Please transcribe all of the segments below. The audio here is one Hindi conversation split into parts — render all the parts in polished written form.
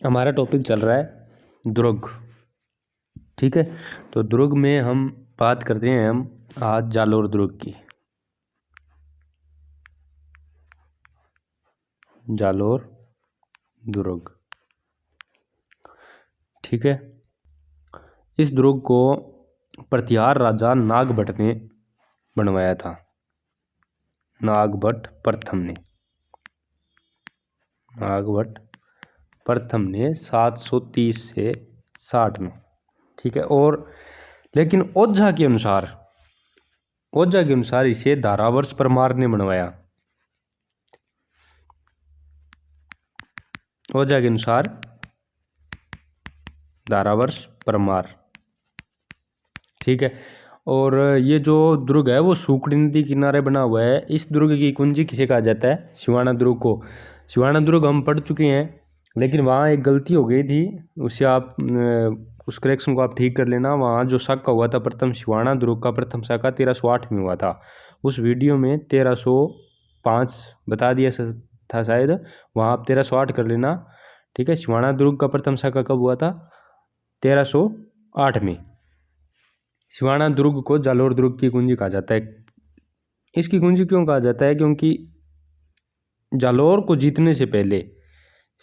हमारा टॉपिक चल रहा है दुर्ग। ठीक है, तो दुर्ग में हम बात करते हैं हम आज जालोर दुर्ग की। जालोर दुर्ग, ठीक है। इस दुर्ग को प्रतिहार राजा नागभट्ट ने बनवाया था। नागभट्ट प्रथम ने 730 से 60 में, ठीक है। और लेकिन ओझा के अनुसार इसे धारावर्ष परमार ने बनवाया। ओझा के अनुसार धारावर्ष परमार, ठीक है। और ये जो दुर्ग है वो सूखड़ी नदी किनारे बना हुआ है। इस दुर्ग की कुंजी किसे कहा जाता है? सिवाना दुर्ग को। सिवाना दुर्ग हम पढ़ चुके हैं, लेकिन वहाँ एक गलती हो गई थी, उसे आप उस करेक्शन को आप ठीक कर लेना। वहाँ जो साका हुआ था प्रथम सिवाना दुर्ग का प्रथम साका 1308 में हुआ था। उस वीडियो में 1305 बता दिया था शायद, वहाँ आप 1308 कर लेना, ठीक है। सिवाना दुर्ग का प्रथम साका कब हुआ था? 1308 में। सिवाना दुर्ग को जालोर दुर्ग की कुंजी कहा जाता है। इसकी कुंजी क्यों कहा जाता है? क्योंकि जालोर को जीतने से पहले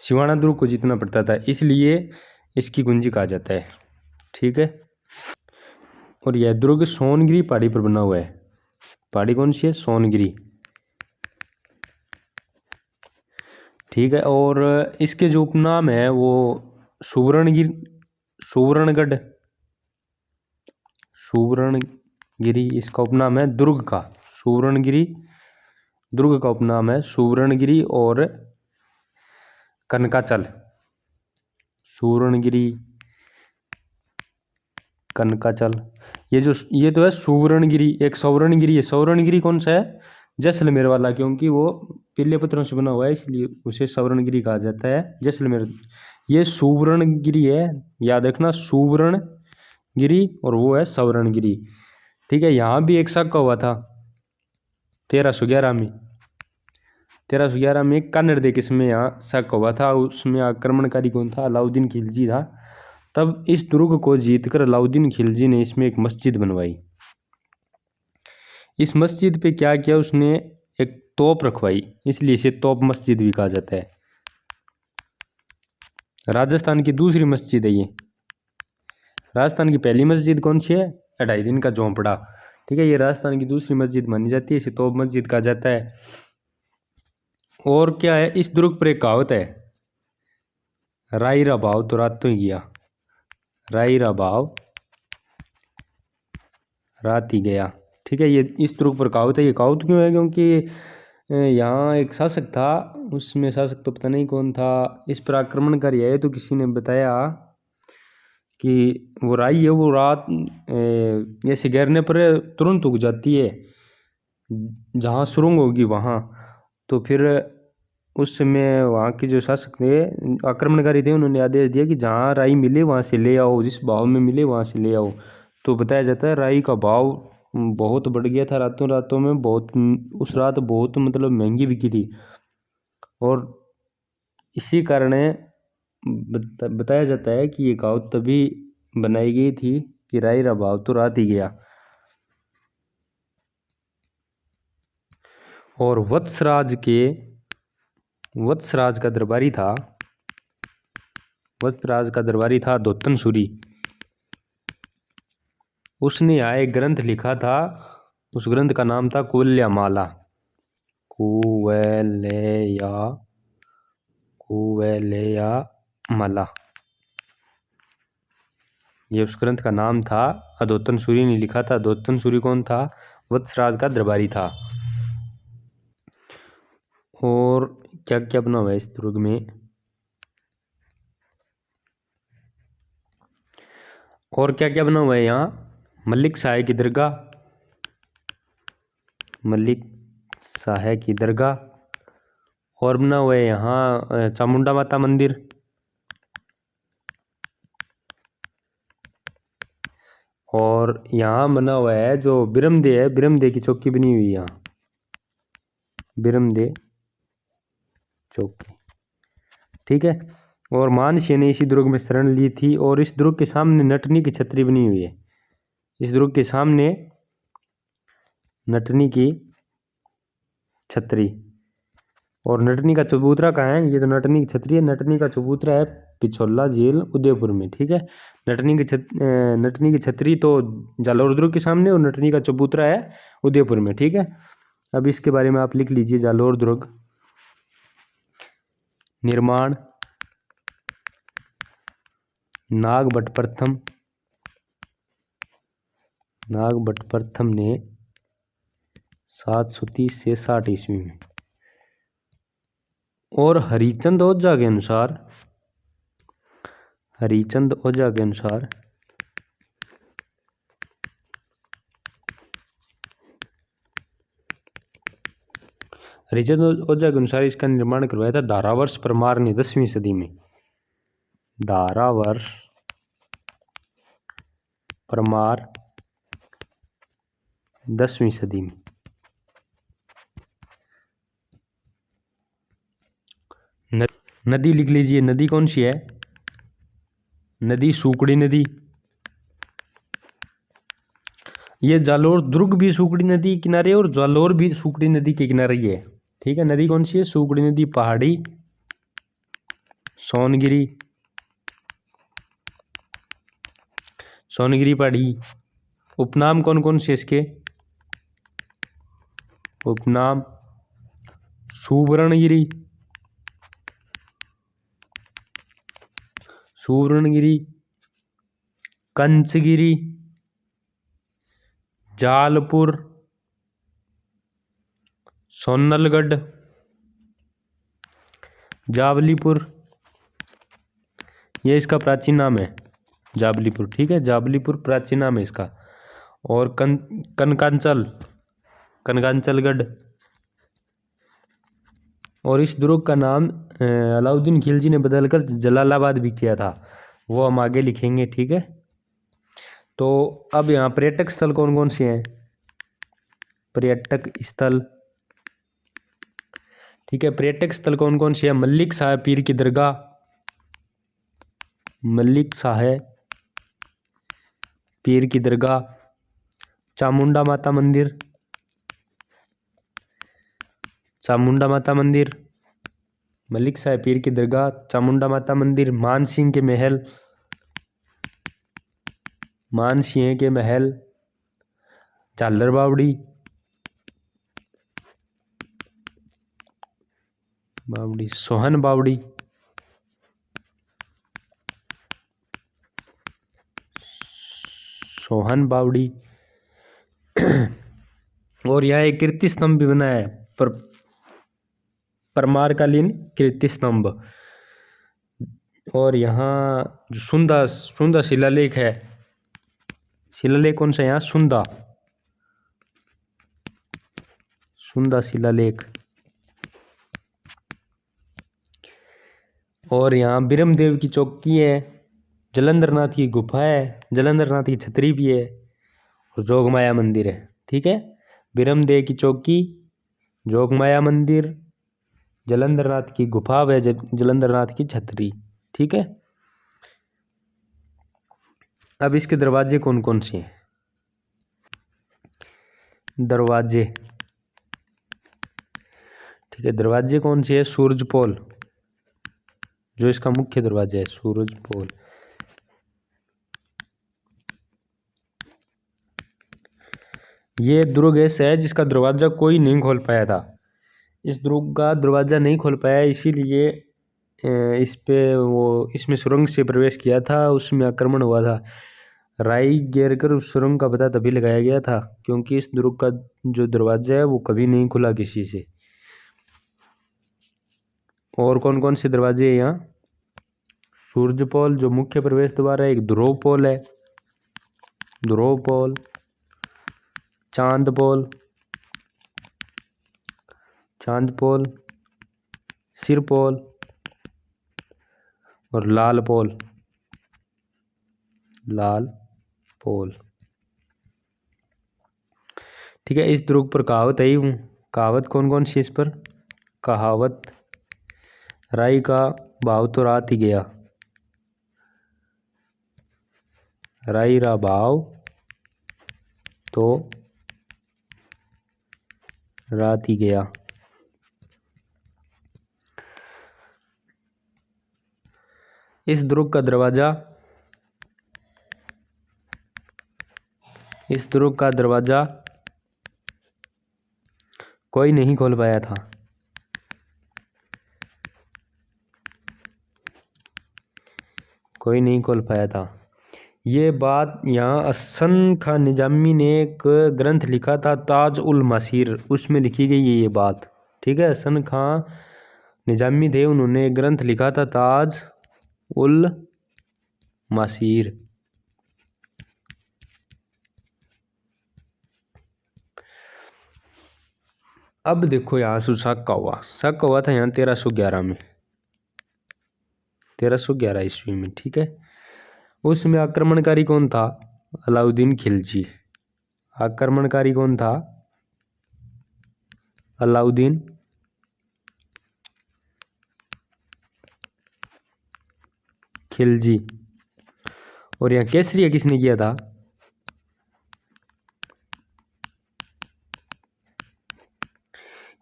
सिवाना दुर्ग को जीतना पड़ता था, इसलिए इसकी कुंजी कहा जाता है, ठीक है। और यह दुर्ग सोनगिरी पहाड़ी पर बना हुआ है। पहाड़ी कौन सी है? सोनगिरी, ठीक है। और इसके जो उपनाम है वो सुवर्णगिरी इसका उपनाम है दुर्ग का। दुर्ग का उपनाम है सुवर्णगिरी और कनकाचल। सुवर्णगिरी, कनकाचल, ये तो है सुवर्णगिरी। एक सौवर्णगिरी है। सौवर्णगिरी कौन सा है? जैसलमेर वाला, क्योंकि वो पीले पत्थरों से बना हुआ है, इसलिए उसे सौवर्णगिरी कहा जाता है, जैसलमेर। ये सुवर्णगिरी है, याद रखना, सुवर्णगिरी, और वो है सौवर्णगिरी, ठीक है। यहाँ भी एक साका हुआ था 1311 में। 1311 में कन्नड़ देश में यहाँ साका हुआ था। उसमें आक्रमणकारी कौन था? अलाउद्दीन खिलजी था। तब इस दुर्ग को जीतकर अलाउद्दीन खिलजी ने इसमें एक मस्जिद बनवाई। इस मस्जिद पे क्या किया उसने? एक तोप रखवाई, इसलिए इसे तोप मस्जिद भी कहा जाता है। राजस्थान की दूसरी मस्जिद है ये। राजस्थान की पहली मस्जिद कौन सी है? 2.5 दिन का झोंपड़ा, ठीक है। ये राजस्थान की दूसरी मस्जिद मानी जाती है, इसे तोप मस्जिद कहा जाता है। और क्या है, इस दुर्ग पर एक कहावत है, राई रा भाव तो रात तो ही गया। राई रा भाव रात ही गया, ठीक है। ये इस दुर्ग पर कहावत है। ये कहावत क्यों है? क्योंकि यहाँ एक शासक था, उसमें शासक तो पता नहीं कौन था, इस पर आक्रमणकारी आए तो किसी ने बताया कि वो राई है, वो रात ऐसे गिरने पर तुरंत उग जाती है, जहाँ सुरंग होगी वहाँ। तो फिर उस समय वहाँ के जो शासक थे, आक्रमणकारी थे, उन्होंने आदेश दिया कि जहाँ राई मिले वहाँ से ले आओ, जिस भाव में मिले वहाँ से ले आओ। तो बताया जाता है राई का भाव बहुत बढ़ गया था रातों रातों में। बहुत, उस रात बहुत मतलब महंगी बिकी थी। और इसी कारण बताया जाता है कि ये कहावत तभी बनाई गई थी कि राई रा भाव तो रात ही गया। और वत्सराज का दरबारी था, वत्सराज का दरबारी था दोत्तन सूरी। उसने यहाँ एक ग्रंथ लिखा था, उस ग्रंथ का नाम था कुवलयामाला। कुवलयामाला, ये उस ग्रंथ का नाम था। अधोतन सूरी ने लिखा था। अधोतन सूरी कौन था? वत्सराज का दरबारी था। और क्या क्या बना हुआ है इस दुर्ग में? और क्या क्या बना हुआ है यहाँ? मलिक शाह की दरगाह, मलिक शाह की दरगाह। और बना हुआ है यहाँ चामुंडा माता मंदिर। और यहाँ बना हुआ है जो बिरमदे है, बिरमदे की चौकी बनी हुई है यहाँ, बिरमदे चौकी, ठीक है। और मानसिंह ने इसी दुर्ग में शरण ली थी। और इस दुर्ग के सामने नटनी की छतरी बनी हुई है। इस दुर्ग के सामने नटनी की छतरी। और नटनी का चबूतरा कहाँ है? ये तो नटनी की छतरी है। नटनी का चबूतरा है पिछोला झील उदयपुर में। ठीक है, नटनी की छतरी तो जालौर दुर्ग के सामने और नटनी का चबूतरा है उदयपुर में। ठीक है, अब इसके बारे में आप लिख लीजिए। जालौर दुर्ग निर्माण नागभट्ट प्रथम ने 730 से 60 ईस्वी में। और हरिचंद ओझा के अनुसार हरिचंद ओझा के अनुसार इसका निर्माण करवाया था धारावर्ष परमार ने 10वीं सदी में। धारावर्ष परमार 10वीं सदी में। नदी लिख लीजिए। नदी कौन सी है? नदी सूकड़ी नदी। ये जालौर दुर्ग भी सूकड़ी नदी किनारे और जालौर भी सूकड़ी नदी के किनारे ही है। ठीक है, नदी कौन सी है? सूकड़ी नदी। पहाड़ी सोनगिरी पहाड़ी। उपनाम कौन कौन से इसके? उपनाम सुवर्णगिरी, कंचगिरी, जालपुर, सोनलगढ़, जावलीपुर। ये इसका प्राचीन नाम है, जावलीपुर। ठीक है, जावलीपुर प्राचीन नाम है इसका। और कनकांचलगढ़। और इस दुर्ग का नाम अलाउद्दीन खिलजी ने बदलकर जलालाबाद भी किया था, वो हम आगे लिखेंगे। ठीक है, तो अब यहाँ पर्यटक स्थल कौन कौन से हैं? पर्यटक स्थल, ठीक है, पर्यटक स्थल कौन कौन से हैं? मलिक शाह पीर की दरगाह, चामुंडा माता मंदिर, मलिक शाह पीर की दरगाह, चामुंडा माता मंदिर, मानसिंह के महल, झालर बावड़ी, सोहन बावड़ी, और यहाँ एक कीर्ति स्तंभ भी बना है, परमारकालीन कीर्ति स्तंभ। और यहाँ जो सुंदा शिलालेख है, शिलालेख कौन सा है यहाँ? सुंदा शिलालेख। और यहाँ बिरमदेव की चौकी है, जलंधरनाथ की गुफा है, जलंधरनाथ की छतरी भी है, और जोगमाया मंदिर है। ठीक है, बिरमदेव की चौकी, जोगमाया मंदिर, जलंधरनाथ की गुफा व जलंधरनाथ की छतरी। ठीक है, अब इसके दरवाजे कौन कौन से हैं? दरवाजे, ठीक है, दरवाजे कौन से हैं? सूरजपोल, जो इसका मुख्य दरवाजा है, सूरजपोल। ये दुर्ग ऐसा है जिसका दरवाजा कोई नहीं खोल पाया था। इस दुर्ग का दरवाजा नहीं खोल पाया, इसीलिए इसमें सुरंग से प्रवेश किया था, उसमें आक्रमण हुआ था। राई घेरकर उस सुरंग का पता तभी लगाया गया था क्योंकि इस दुर्ग का जो दरवाजा है वो कभी नहीं खुला किसी से। और कौन कौन से दरवाजे हैं यहाँ? सूरजपोल जो मुख्य प्रवेश द्वार है, एक ध्रुवपोल है, चांदपोल, सिरपोल और लालपोल। ठीक है, इस दुर्ग पर कहावत है। कहावत कौन कौन सी इस पर? कहावत राई का भाव तो रात ही गया, राई रा भाव तो रात ही गया। इस दुर्ग का दरवाजा, इस दुर्ग का दरवाजा कोई नहीं खोल पाया था। कोई नहीं खोल पाया था। ये बात यहाँ हसन खां निजामी ने एक ग्रंथ लिखा था ताज उल मसीर, उसमें लिखी गई है ये बात। ठीक है, हसन खां निजामी थे, उन्होंने एक ग्रंथ लिखा था ताज उल मसीर। अब देखो यहाँ से शक हुआ था यहाँ 1311 में, 1311 ईस्वी में। ठीक है, उसमें आक्रमणकारी कौन था? अलाउद्दीन खिलजी। आक्रमणकारी कौन था? अलाउद्दीन खिलजी। और यहाँ केसरिया किसने किया था?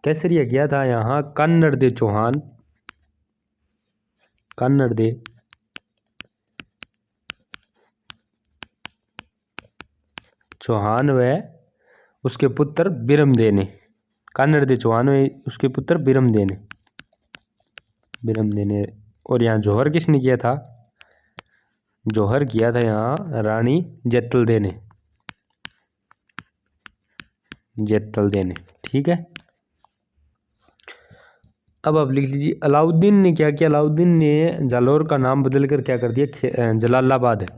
केसरिया किया था यहाँ कन्नड़ दे चौहान, कन्नड़ दे चौहान व उसके पुत्र बिरमदे ने। कन्नड़ दे चौहान व उसके पुत्र बिरमदे ने, बिरमदे ने। और यहाँ जौहर किसने किया था? जौहर किया था यहाँ रानी जैतलदे ने, जैतलदे ने। ठीक है, अब आप लिख लीजिए अलाउद्दीन ने क्या किया? अलाउद्दीन ने जालौर का नाम बदलकर क्या कर दिया? जलालाबाद है।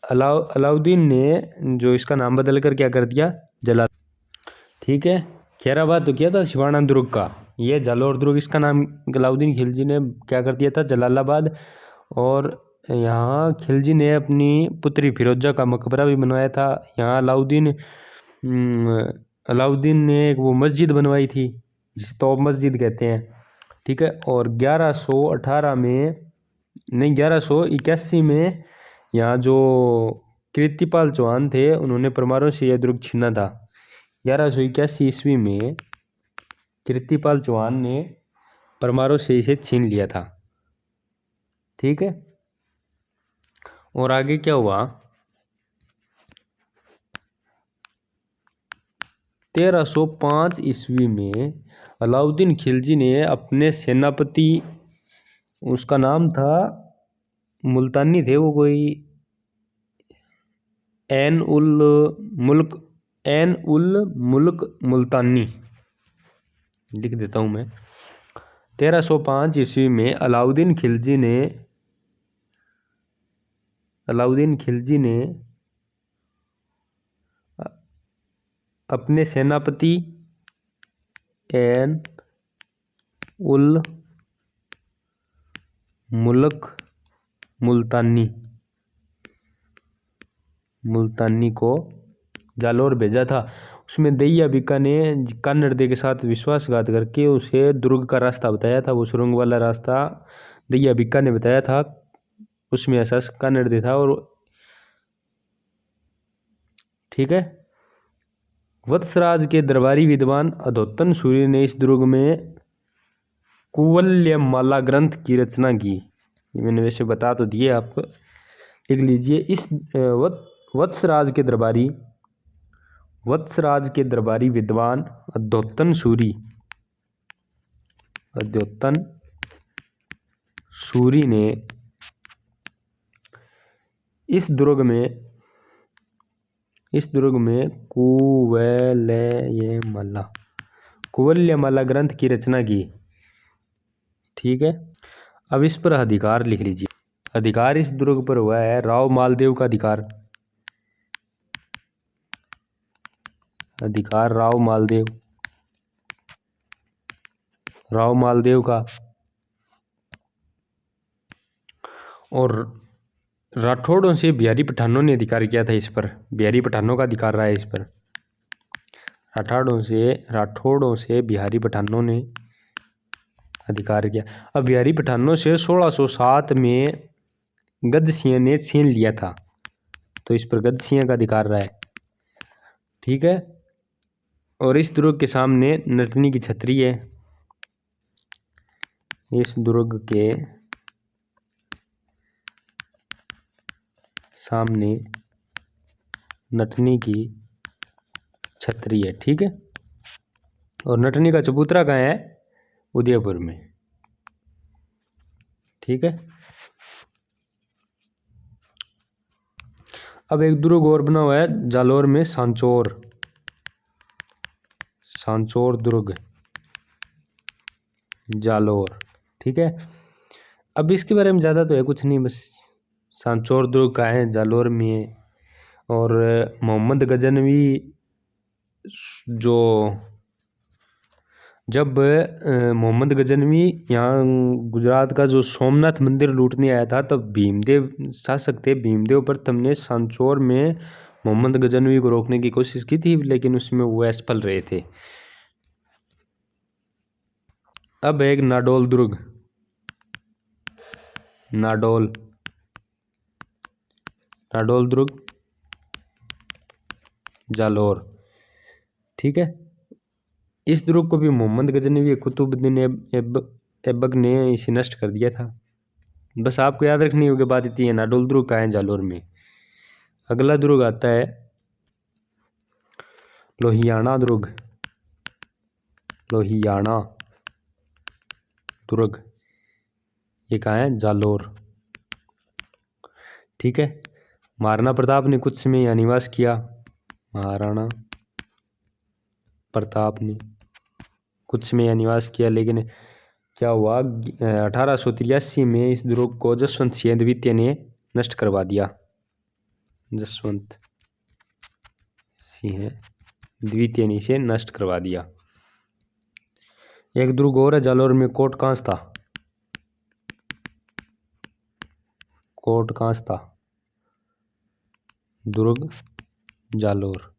अलाउद्दीन ने जो इसका नाम बदलकर क्या कर दिया? जलाल। ठीक है, खैराबाद तो किया था सिवाना दुर्ग का, ये जालौर दुर्ग इसका नाम अलाउद्दीन खिलजी ने क्या कर दिया था? जलालाबाद। और यहाँ खिलजी ने अपनी पुत्री फिरोजा का मकबरा भी बनवाया था। यहाँ अलाउद्दीन ने एक वो मस्जिद बनवाई थी जिसे तोप मस्जिद कहते हैं। ठीक है, और 1118 में नहीं 1181 में यहाँ जो कीर्तिपाल चौहान थे उन्होंने परमारों से यह दुर्ग छीना था। 1181 ईस्वी में कीर्तिपाल चौहान ने परमारों से इसे छीन लिया था। ठीक है, और आगे क्या हुआ? 1305 ईस्वी में अलाउद्दीन खिलजी ने अपने सेनापति, उसका नाम था मुल्तानी थे वो कोई ऐन उल मुल्क मुल्तानी, लिख देता हूँ मैं। 1305 ईस्वी में अलाउद्दीन खिलजी ने अपने सेनापति ऐन उल मुल्क मुल्तानी को जालौर भेजा था। उसमें दहिया बिका ने कन्नड़ दे के साथ विश्वासघात करके उसे दुर्ग का रास्ता बताया था। वो सुरंग वाला रास्ता दहिया बिका ने बताया था, उसमें एहसास कन्नड़ दे था। और ठीक है, वत्सराज के दरबारी विद्वान अधोतन सूर्य ने इस दुर्ग में कुवल्यमाला ग्रंथ की रचना की। मैंने वैसे बता तो दिए आपको, लिख लीजिए। इस वत्सराज के दरबारी विद्वान अधोतन सूरी ने इस दुर्ग में कुवल्यमाला ग्रंथ की रचना की। ठीक है, अब इस पर अधिकार लिख लीजिए। अधिकार इस दुर्ग पर हुआ है राव मालदेव का अधिकार। अधिकार राव मालदेव का। और राठौड़ों से बिहारी पठानों ने अधिकार किया था इस पर। बिहारी पठानों का अधिकार रहा है इस पर। राठौड़ों से बिहारी पठानों ने अधिकार किया। अब बिहारी पठानों से 1607 में गद्द सिंह ने छीन लिया था, तो इस पर गद्द सिंह का अधिकार रहा है। ठीक है। और इस दुर्ग के सामने नटनी की छतरी है। इस दुर्ग के सामने नटनी की छतरी है। ठीक है। और नटनी का चबूतरा कहाँ है? उदयपुर में। ठीक है। अब एक दुर्ग और बना हुआ है जालोर में, सांचौर दुर्ग, जालोर। ठीक है। अब इसके बारे में ज़्यादा तो है कुछ नहीं, बस सांचौर दुर्ग का है, जालोर में है। और मोहम्मद गजनवी जो जब मोहम्मद गजनवी यहाँ गुजरात का जो सोमनाथ मंदिर लूटने आया था, तब भीमदेव शासक थे, भीमदेव प्रथम ने सांचौर में मोहम्मद गजनवी को रोकने की कोशिश की थी, लेकिन उसमें वो असफल रहे थे। अब एक नाडोल दुर्ग, नाडोल दुर्ग, जालोर। ठीक है। इस दुर्ग को भी मोहम्मद गजनवी कुतुबुद्दीन ऐबक ने इसे नष्ट कर दिया था। बस आपको याद रखनी होगी बात इतनी है, नाडोल दुर्ग का है जालोर में। अगला दुर्ग आता है लोहियाना दुर्ग, लोहियाना दुर्ग, ये कहाँ है? जालोर। ठीक है। महाराणा प्रताप ने कुछ समय यहाँ निवास किया, महाराणा प्रताप ने कुछ समय यहाँ निवास किया, लेकिन क्या हुआ, 1883 में इस दुर्ग को जसवंत सिंह द्वितीय ने नष्ट करवा दिया। जसवंत सिंह द्वितीय ने इसे नष्ट करवा दिया। एक दुर्ग और है जालोर में, कोट कांस्ता, कोट कांस्ता दुर्ग, जालोर।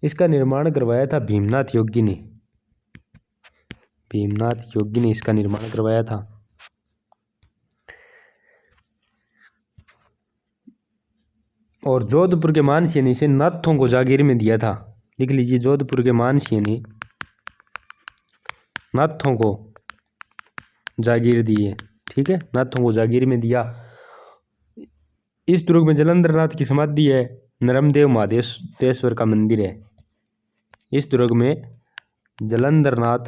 इसका निर्माण करवाया था भीमनाथ योगी ने, भीमनाथ योगी ने इसका निर्माण करवाया था। और जोधपुर के मानसिंह ने इसे नाथों को जागीर में दिया था। लिख लीजिए, जोधपुर के मानसिंह ने नाथों को जागीर दी है। ठीक है, नाथों को जागीर में दिया। इस दुर्ग में जलंधर नाथ की समाधि है, नरमदेव महादेवेश्वर का मंदिर है। इस दुर्ग में जलंधर नाथ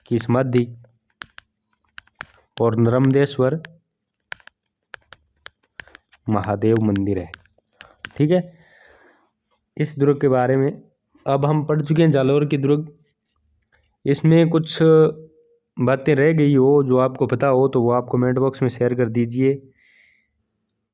की समाधि और नर्मदेश्वर महादेव मंदिर है। ठीक है। इस दुर्ग के बारे में अब हम पढ़ चुके हैं, जालोर की दुर्ग। इसमें कुछ बातें रह गई हो जो आपको पता हो तो वो आप कमेंट बॉक्स में शेयर कर दीजिए।